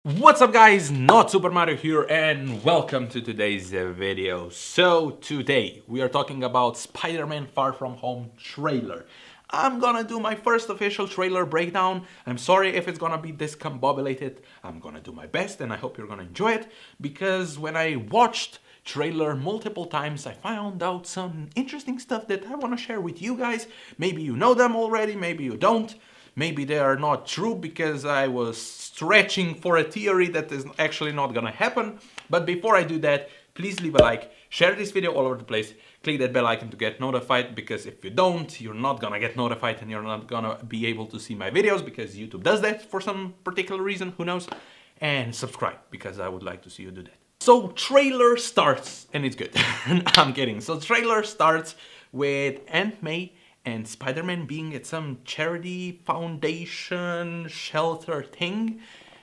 What's up guys, not Super Mario here and welcome to today's video. So today we are talking about Spider-Man Far From Home trailer. I'm gonna do my first official trailer breakdown. I'm sorry if it's gonna be discombobulated. I'm gonna do my best and I hope you're gonna enjoy it, because when I watched trailer multiple times I found out some interesting stuff that I want to share with you guys. Maybe you know them already, maybe you don't. Maybe they are not true because I was stretching for a theory that is actually not gonna happen. But before I do that, please leave a like, share this video all over the place, click that bell icon to get notified, because if you don't, you're not gonna get notified and you're not gonna be able to see my videos because YouTube does that for some particular reason, who knows. And subscribe, because I would like to see you do that. So trailer starts, and it's good. I'm kidding. So trailer starts with Aunt May and Spider-Man being at some charity foundation shelter thing.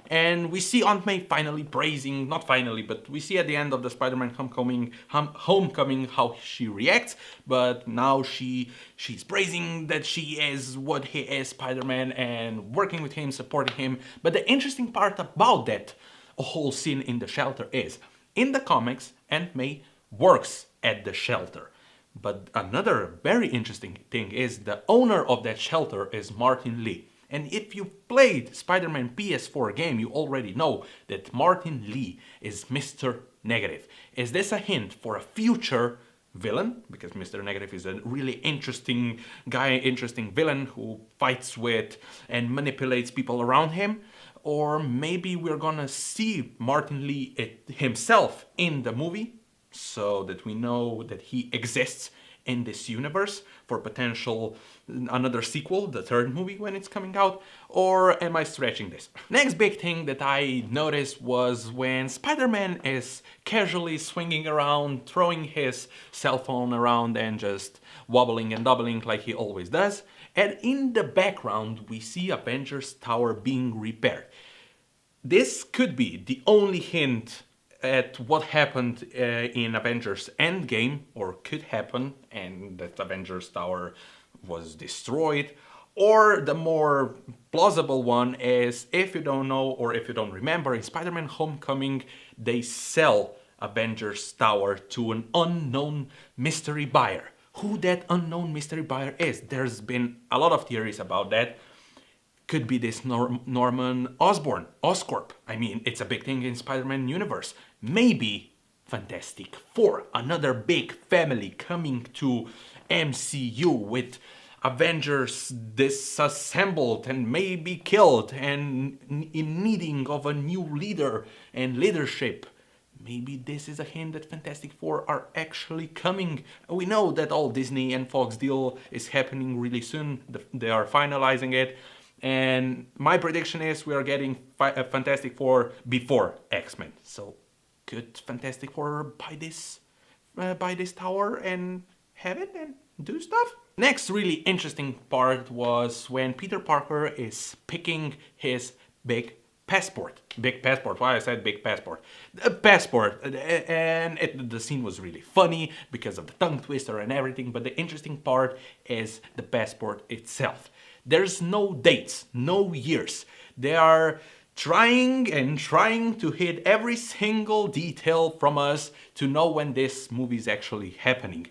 And we see Aunt May finally praising, not finally, but we see at the end of the Spider-Man homecoming how she reacts. But now she's praising that she is what he is, Spider-Man, and working with him, supporting him. But the interesting part about that whole scene in the shelter is, in the comics, Aunt May works at the shelter. But another very interesting thing is the owner of that shelter is Martin Lee. And if you played Spider-Man PS4 game, you already know that Martin Lee is Mr. Negative. Is this a hint for a future villain? Because Mr. Negative is a really interesting guy, interesting villain who fights with and manipulates people around him. Or maybe we're gonna see Martin Lee himself in the movie, so that we know that he exists in this universe for potential another sequel, the third movie when it's coming out. Or am I stretching this? Next big thing that I noticed was when Spider-Man is casually swinging around, throwing his cell phone around and just wobbling and doubling like he always does. And in the background we see Avengers Tower being repaired. This could be the only hint at what happened in Avengers Endgame, or could happen, and that Avengers Tower was destroyed. Or the more plausible one is, if you don't know or if you don't remember, in Spider-Man Homecoming they sell Avengers Tower to an unknown mystery buyer. Who that unknown mystery buyer is, there's been a lot of theories about that. Could be this Norman Osborn, Oscorp. I mean, it's a big thing in Spider-Man universe. Maybe Fantastic Four, another big family coming to MCU with Avengers disassembled and maybe killed and in needing of a new leader and leadership. Maybe this is a hint that Fantastic Four are actually coming. We know that all Disney and Fox deal is happening really soon. They are finalizing it. And my prediction is we are getting Fantastic Four before X-Men. So could Fantastic Four buy this tower and have it and do stuff? Next really interesting part was when Peter Parker is picking his big passport. Big passport. Why I said big passport? Passport. And the scene was really funny because of the tongue twister and everything. But the interesting part is the passport itself. There's no dates, no years. They are trying to hit every single detail from us to know when this movie is actually happening.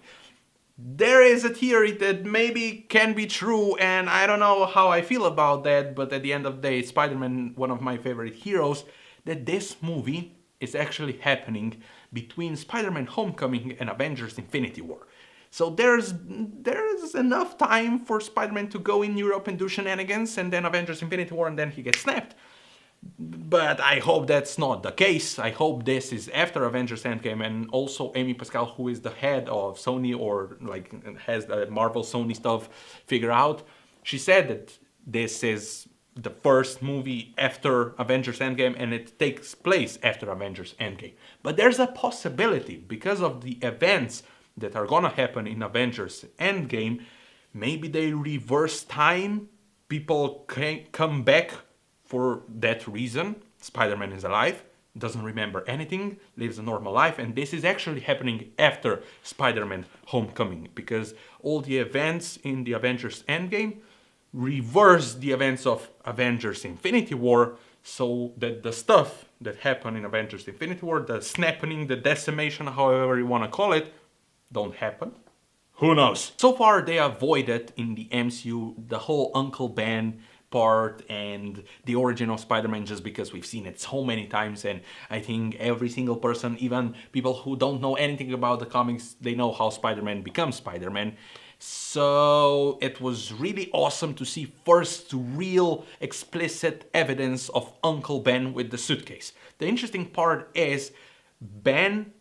There is a theory that maybe can be true, and I don't know how I feel about that, but at the end of the day, Spider-Man, one of my favorite heroes, that this movie is actually happening between Spider-Man Homecoming and Avengers Infinity War. So there's enough time for Spider-Man to go in Europe and do shenanigans, and then Avengers Infinity War, and then he gets snapped. But I hope that's not the case. I hope this is after Avengers Endgame, and also Amy Pascal, who is the head of Sony, or like has the Marvel Sony stuff figured out. She said that this is the first movie after Avengers Endgame and it takes place after Avengers Endgame. But there's a possibility, because of the events that are gonna happen in Avengers Endgame, maybe they reverse time, people can come back for that reason. Spider-Man is alive, doesn't remember anything, lives a normal life, and this is actually happening after Spider-Man Homecoming, because all the events in the Avengers Endgame reverse the events of Avengers Infinity War so that the stuff that happened in Avengers Infinity War, the snapping, the decimation, however you want to call it, don't happen. Who knows? So far they avoided in the MCU the whole Uncle Ben part and the origin of Spider-Man, just because we've seen it so many times, and I think every single person, even people who don't know anything about the comics, they know how Spider-Man becomes Spider-Man. So it was really awesome to see first real explicit evidence of Uncle Ben with the suitcase. The interesting part is Ben,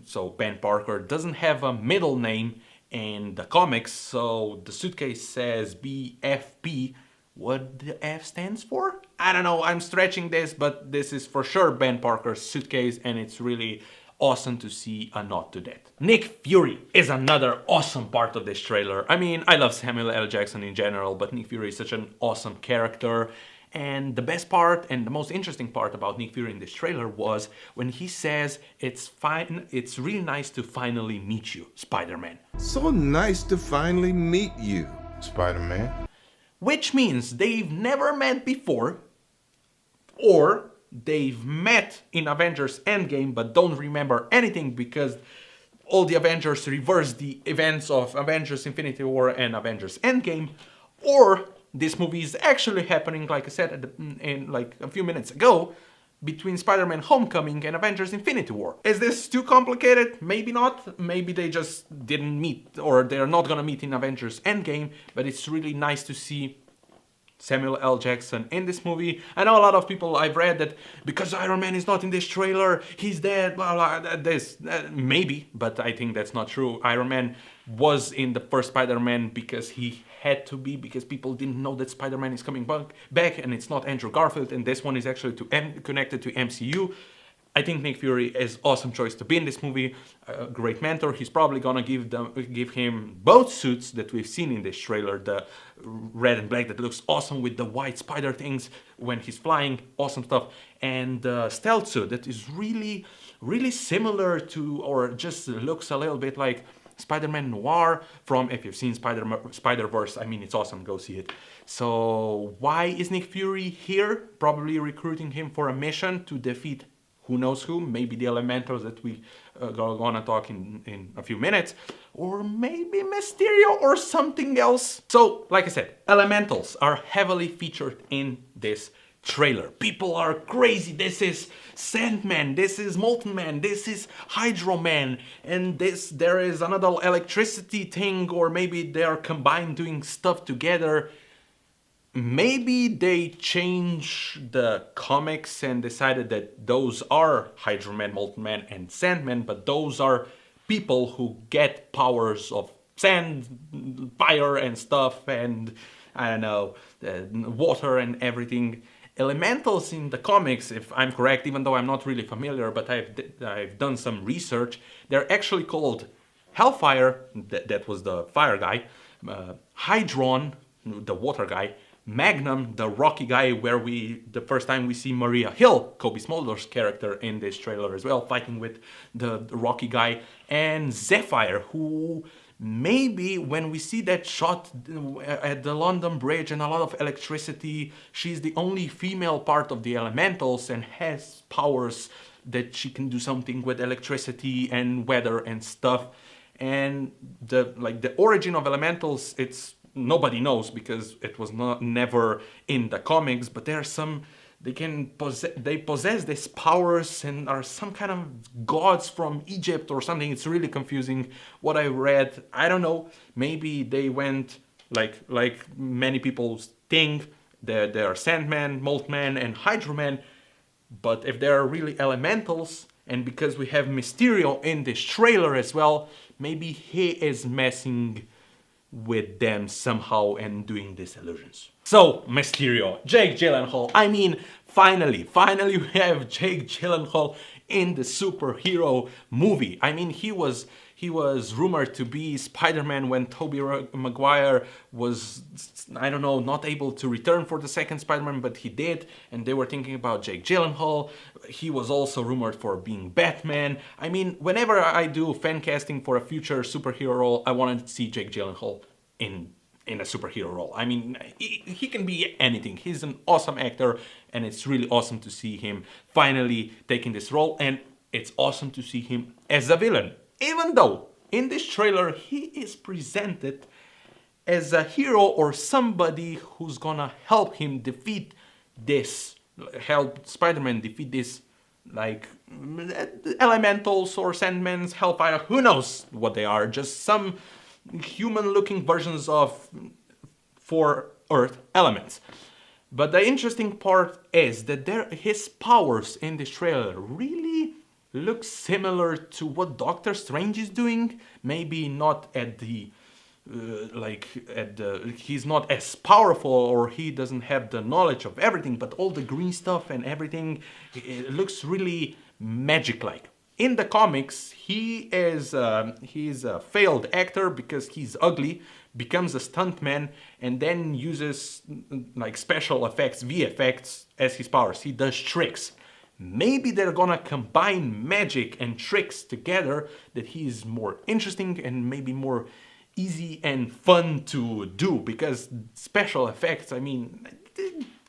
so Ben Parker, doesn't have a middle name in the comics, so the suitcase says BFP. What the F stands for? I don't know, I'm stretching this, but this is for sure Ben Parker's suitcase, and it's really awesome to see a nod to that. Nick Fury is another awesome part of this trailer. I mean, I love Samuel L. Jackson in general, but Nick Fury is such an awesome character. And the best part and the most interesting part about Nick Fury in this trailer was when he says, it's really nice to finally meet you, Spider-Man. So nice to finally meet you, Spider-Man. Which means they've never met before, or they've met in Avengers Endgame but don't remember anything because all the Avengers reverse the events of Avengers Infinity War and Avengers Endgame, or this movie is actually happening, like I said in like a few minutes ago, between Spider-Man Homecoming and Avengers Infinity War. Is this too complicated? Maybe not. Maybe they just didn't meet, or they're not gonna meet in Avengers Endgame, but it's really nice to see Samuel L. Jackson in this movie. I know a lot of people, I've read that because Iron Man is not in this trailer, he's dead, blah blah, maybe, but I think that's not true. Iron Man was in the first Spider-Man because he had to be, because people didn't know that Spider-Man is coming back and it's not Andrew Garfield, and this one is actually connected to MCU. I think Nick Fury is awesome choice to be in this movie. A great mentor. He's probably gonna give him both suits that we've seen in this trailer. The red and black that looks awesome with the white spider things when he's flying. Awesome stuff. And the stealth suit that is really, really similar to, or just looks a little bit like Spider-Man Noir from, if you've seen Spider-Verse, I mean, it's awesome, go see it. So why is Nick Fury here? Probably recruiting him for a mission to defeat who knows who, maybe the Elementals that we gonna talk in a few minutes, or maybe Mysterio or something else. So, like I said, Elementals are heavily featured in this trailer. People are crazy. This is Sandman, this is Molten Man, this is Hydro Man, and there is another electricity thing, or maybe they are combined doing stuff together. Maybe they changed the comics and decided that those are Hydro Man, Molten Man, and Sandman, but those are people who get powers of sand, fire and stuff, and I don't know, water and everything. Elementals in the comics, if I'm correct, even though I'm not really familiar, but I've done some research, they're actually called Hellfire, that was the fire guy, Hydron, the water guy, Magnum, the rocky guy, where the first time we see Maria Hill, Kobe Smolder's character in this trailer as well, fighting with the rocky guy, and Zephyr, who maybe when we see that shot at the London Bridge and a lot of electricity, she's the only female part of the Elementals and has powers that she can do something with electricity and weather and stuff. And the origin of Elementals, nobody knows because it was never in the comics, but there are some, they possess these powers and are some kind of gods from Egypt or something. It's really confusing what I read. I don't know, maybe they went like many people think that they are Sandman, Molten Man, and Hydro Man, but if they are really Elementals, and because we have Mysterio in this trailer as well, maybe he is messing with them somehow and doing these illusions. So, Mysterio, Jake Gyllenhaal. I mean, finally we have Jake Gyllenhaal in the superhero movie. I mean, he was rumored to be Spider-Man when Tobey Maguire was, I don't know, not able to return for the second Spider-Man, but he did, and they were thinking about Jake Gyllenhaal. He was also rumored for being Batman. I mean, whenever I do fan casting for a future superhero role, I wanted to see Jake Gyllenhaal in in a superhero role. I mean, he can be anything. He's an awesome actor, and it's really awesome to see him finally taking this role, and it's awesome to see him as a villain. Even though in this trailer he is presented as a hero or somebody who's gonna help him defeat this, help Spider-Man defeat this, like, elementals or Sandmans, Hellfire, who knows what they are, just some human-looking versions of for Earth elements. But the interesting part is that his powers in this trailer really look similar to what Doctor Strange is doing. Maybe not at the he's not as powerful, or he doesn't have the knowledge of everything, but all the green stuff and everything, it looks really magic-like. In the comics, he's a failed actor because he's ugly, becomes a stuntman, and then uses like special effects, VFX, as his powers. He does tricks. Maybe they're gonna combine magic and tricks together, that he's more interesting and maybe more easy and fun to do, because special effects, I mean,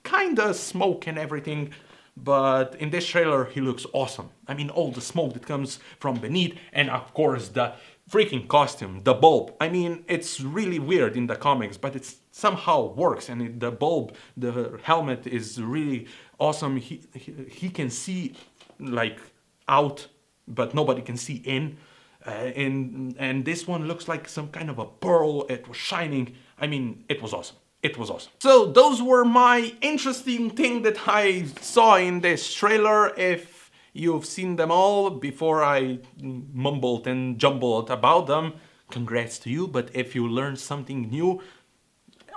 kinda smoke and everything, but in this trailer he looks awesome. I mean, all the smoke that comes from beneath, and of course the freaking costume, the bulb. I mean, it's really weird in the comics, but it somehow works, and the bulb, the helmet is really awesome. He can see like out, but nobody can see in. And this one looks like some kind of a pearl. It was shining. I mean, it was awesome. It was awesome. So those were my interesting things that I saw in this trailer. If you've seen them all before I mumbled and jumbled about them, congrats to you. But if you learned something new,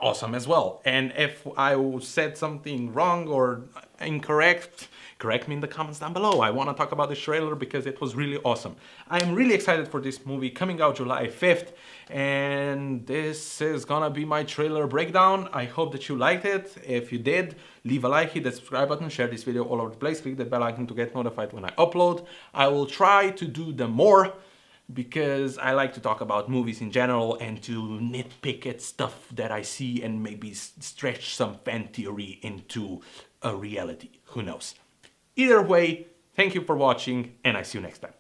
awesome as well. And if I said something wrong or incorrect, correct me in the comments down below. I want to talk about this trailer because it was really awesome. I am really excited for this movie, coming out July 5th, and this is gonna be my trailer breakdown. I hope that you liked it. If you did, leave a like, hit the subscribe button, share this video all over the place, click the bell icon to get notified when I upload. I will try to do them more, because I like to talk about movies in general and to nitpick at stuff that I see and maybe stretch some fan theory into a reality. Who knows? Either way, thank you for watching, and I see you next time.